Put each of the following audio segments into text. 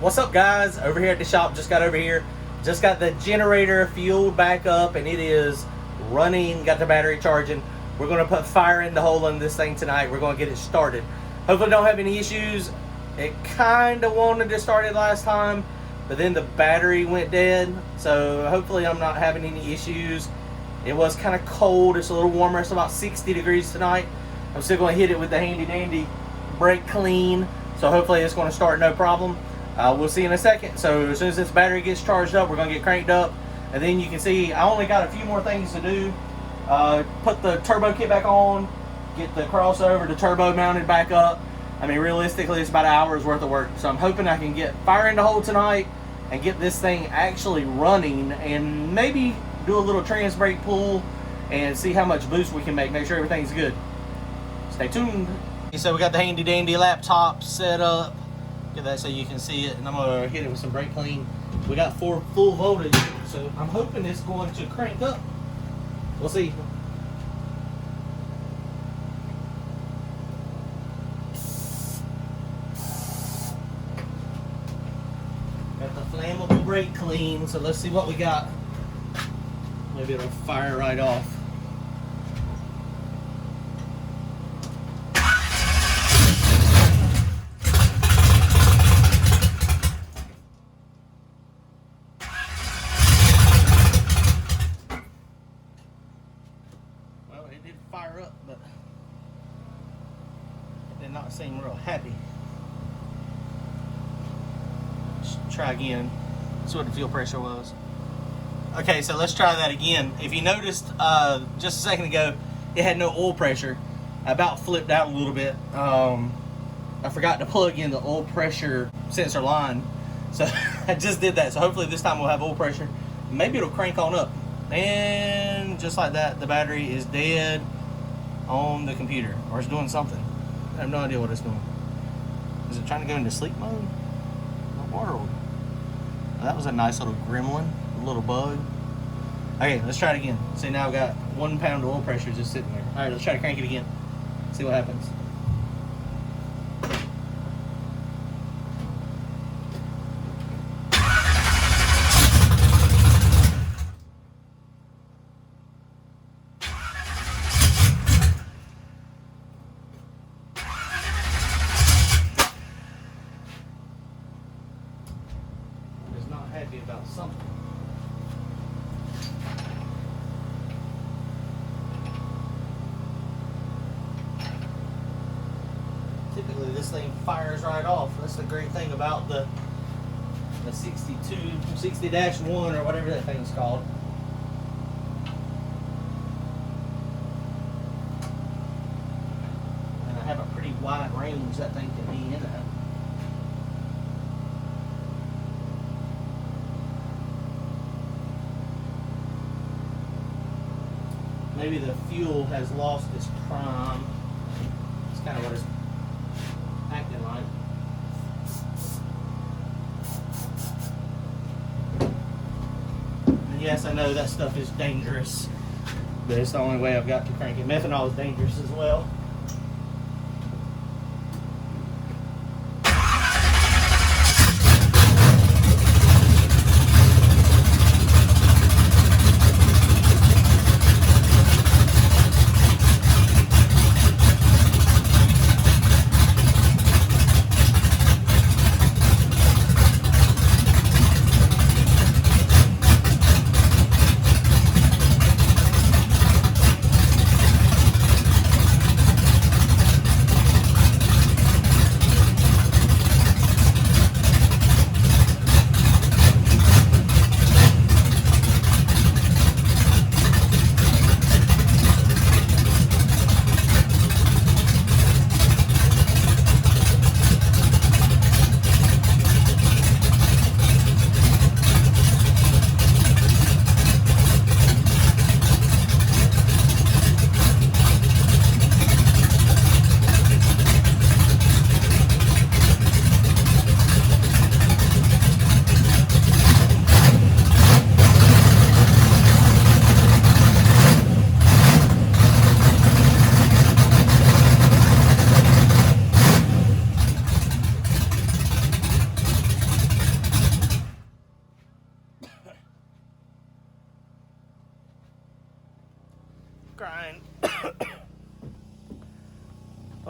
What's up, guys? Over here at the shop, just got over here. Just got the generator fueled back up and it is running, got the battery charging. We're gonna put fire in the hole in this thing tonight. We're gonna get it started. Hopefully don't have any issues. It kind of wanted to start it last time, but then the battery went dead. So hopefully I'm not having any issues. It was kind of cold. It's a little warmer. It's about 60 degrees tonight. I'm still gonna hit it with the handy dandy brake clean. So hopefully it's gonna start no problem. We'll see in a second. So as soon as this battery gets charged up, we're gonna get cranked up, and then you can see I only got a few more things to do. Put the turbo kit back on, get the crossover, the turbo mounted back up. I mean, realistically, it's about an hour's worth of work. So I'm hoping I can get fire in the hole tonight and get this thing actually running, and maybe do a little Transbrake pull and see how much boost we can make sure everything's good. Stay tuned. So we got the handy dandy laptop set up. Get that so you can see it, and I'm gonna hit it with some brake clean. We got full voltage, so I'm hoping it's going to crank up. We'll see. Got the flammable brake clean, so let's see what we got. Maybe it'll fire right off. Fire up, but it did not seem real happy. Let's try again. See what the fuel pressure was. Okay, so let's try that again. If you noticed just a second ago, it had no oil pressure. I about flipped out a little bit. I forgot to plug in the oil pressure sensor line, so I just did that. So hopefully this time we'll have oil pressure. Maybe it'll crank on up. And just like that, the battery is dead on the computer, or it's doing something. I have no idea what it's doing. Is it trying to go into sleep mode? What world? Oh, that was a nice little gremlin, a little bug. Okay, let's try it again. See, now I've got 1 pound of oil pressure just sitting there. All right, let's try to crank it again. See what happens. Happy about something. Typically this thing fires right off. That's the great thing about the 60-1 or whatever that thing's called. And I have a pretty wide range that thing can be in at. Maybe the fuel has lost its prime. It's kind of what it's acting like. And yes, I know that stuff is dangerous, but it's the only way I've got to crank it. Methanol is dangerous as well.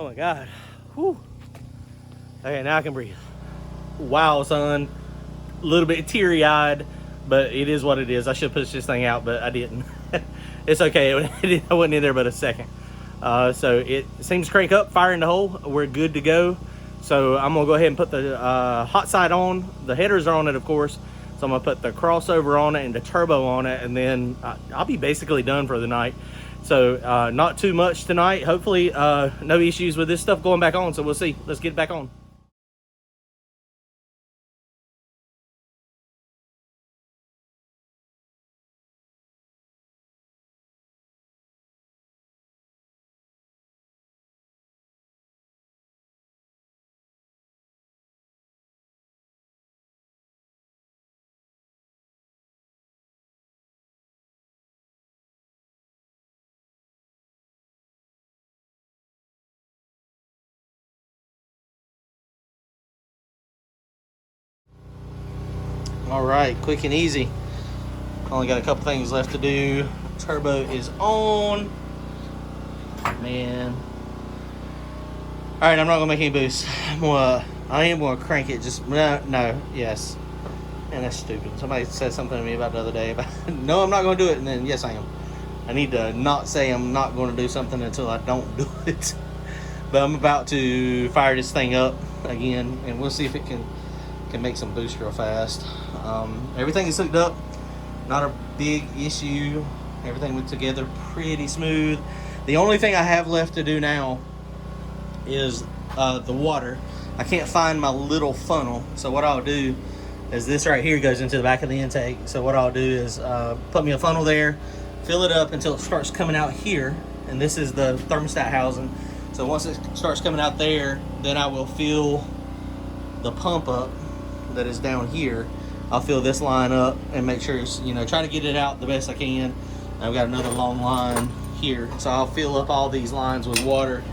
Oh my God. Whew. Okay, now I can breathe. Wow, son. A little bit teary-eyed, but it is what it is. I should push this thing out, but I didn't. It's okay. I wasn't in there but a second. So it seems to crank up, fire in the hole. We're good to go. So I'm gonna go ahead and put the hot side on. The headers are on it, of course. So I'm gonna put the crossover on it and the turbo on it, and then I'll be basically done for the night. So not too much tonight. Hopefully no issues with this stuff going back on. So we'll see. Let's get it back on. All right, quick and easy. Only got a couple things left to do. Turbo is on. Man. All right, I'm not gonna make any boosts. I am gonna crank it. Just no, yes. And that's stupid. Somebody said something to me about the other day about no, I'm not gonna do it, and then yes, I am. I need to not say I'm not going to do something until I don't do it. But I'm about to fire this thing up again, and we'll see if it can make some boost real fast. Everything is hooked up, not a big issue. Everything went together pretty smooth. The only thing I have left to do now is the water. I can't find my little funnel, so what I'll do is this right here goes into the back of the intake. So what I'll do is put me a funnel there, fill it up until it starts coming out here, and this is the thermostat housing. So once it starts coming out there, then I will fill the pump up that is down here. I'll fill this line up and make sure it's, try to get it out the best I can. I've got another long line here, so I'll fill up all these lines with water,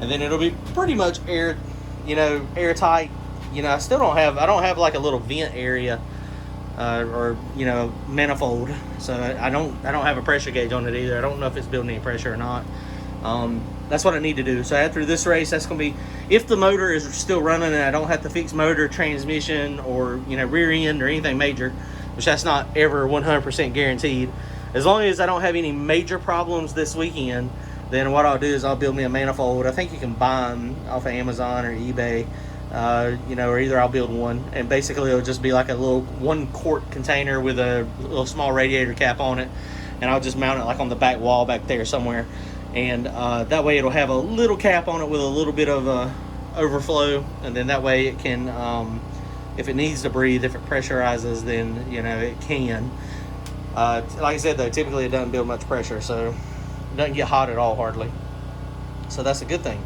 and then it'll be pretty much airtight. I still don't have like a little vent area or manifold, so I don't have a pressure gauge on it either. I don't know if it's building any pressure or not. That's what I need to do. So after this race, that's going to be, if the motor is still running and I don't have to fix motor, transmission, or rear end or anything major, which that's not ever 100% guaranteed. As long as I don't have any major problems this weekend, then what I'll do is I'll build me a manifold. I think you can buy them off of Amazon or eBay, or either I'll build one, and basically it'll just be like a little 1 quart container with a little small radiator cap on it, and I'll just mount it like on the back wall back there somewhere. And that way it'll have a little cap on it with a little bit of overflow, and then that way it can, if it needs to breathe, if it pressurizes, then it can. Like I said though, typically it doesn't build much pressure, so it doesn't get hot at all hardly. So that's a good thing.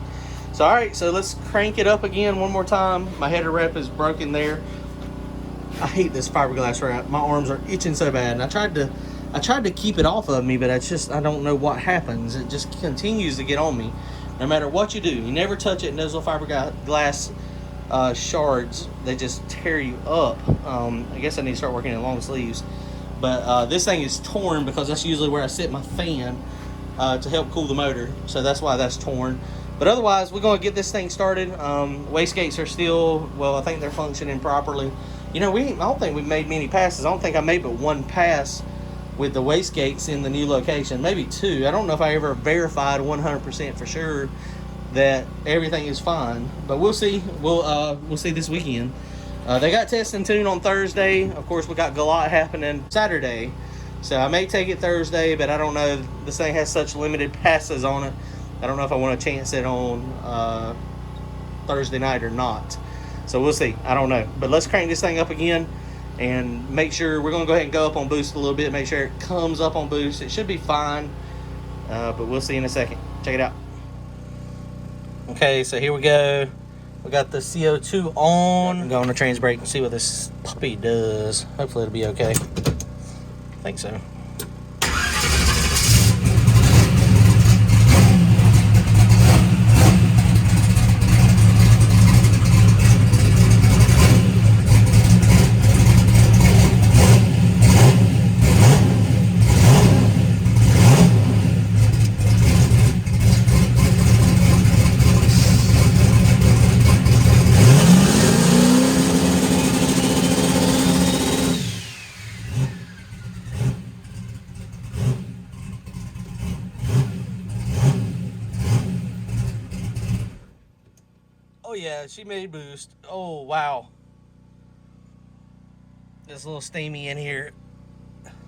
So all right, so let's crank it up again one more time. My header rep is broken there. I hate this fiberglass wrap. My arms are itching so bad, and I tried to keep it off of me, but I don't know what happens. It just continues to get on me. No matter what you do, you never touch it, and those little fiberglass shards, they just tear you up. I guess I need to start working in long sleeves. But this thing is torn because that's usually where I sit my fan to help cool the motor. So that's why that's torn. But otherwise, we're going to get this thing started. Wastegates are still, well, I think they're functioning properly. I don't think we've made many passes. I don't think I made but one pass with the wastegates in the new location, maybe 2. I don't know if I ever verified 100% for sure that everything is fine, but we'll see. We'll see this weekend. They got test and tune on Thursday. Of course, we got Galot happening Saturday, so I may take it Thursday, but I don't know. This thing has such limited passes on it. I don't know if I want to chance it on Thursday night or not. So we'll see. I don't know. But let's crank this thing up again and make sure. We're going to go ahead and go up on boost a little bit, make sure it comes up on boost. It should be fine, but we'll see in a second. Check it out. Okay, so here we go. We got the CO2 on. Go on the Transbrake and see what this puppy does. Hopefully it'll be okay. I think so. yeah, she made boost. Oh, wow. It's a little steamy in here.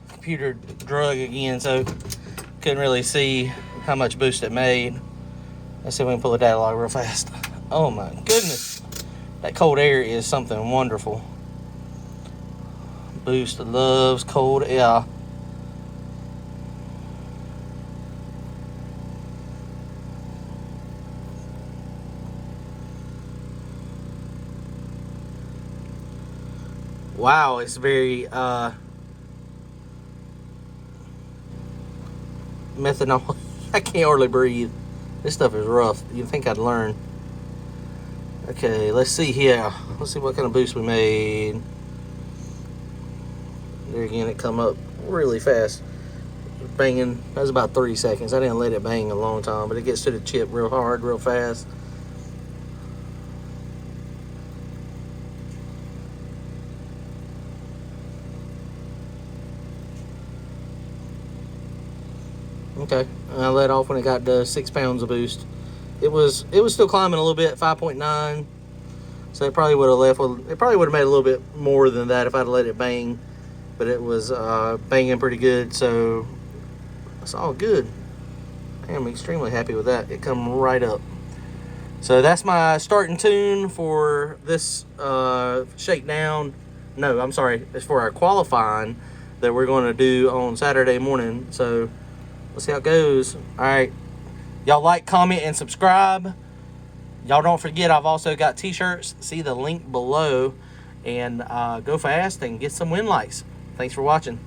Computer drug again, so couldn't really see how much boost it made. Let's see if we can pull the data log real fast. Oh my goodness. That cold air is something wonderful. Boost loves cold air. Wow, it's very methanol. I can't hardly breathe. This stuff is rough. You'd think I'd learn. Okay, let's see here. Let's see what kind of boost we made. There again, it come up really fast. Banging. That was about 30 seconds. I didn't let it bang a long time, but it gets to the chip real hard, real fast. Okay, and I let off when it got to 6 pounds of boost. It was still climbing a little bit, 5.9. So it probably would have left with, it probably would have made a little bit more than that if I'd let it bang. But it was banging pretty good, so it's all good. I am extremely happy with that. It come right up. So that's my starting tune for this shakedown. No, I'm sorry, it's for our qualifying that we're going to do on Saturday morning. So let's see how it goes. All right, y'all like, comment, and subscribe. Y'all don't forget, I've also got t-shirts. See the link below, and go fast and get some win likes. Thanks for watching.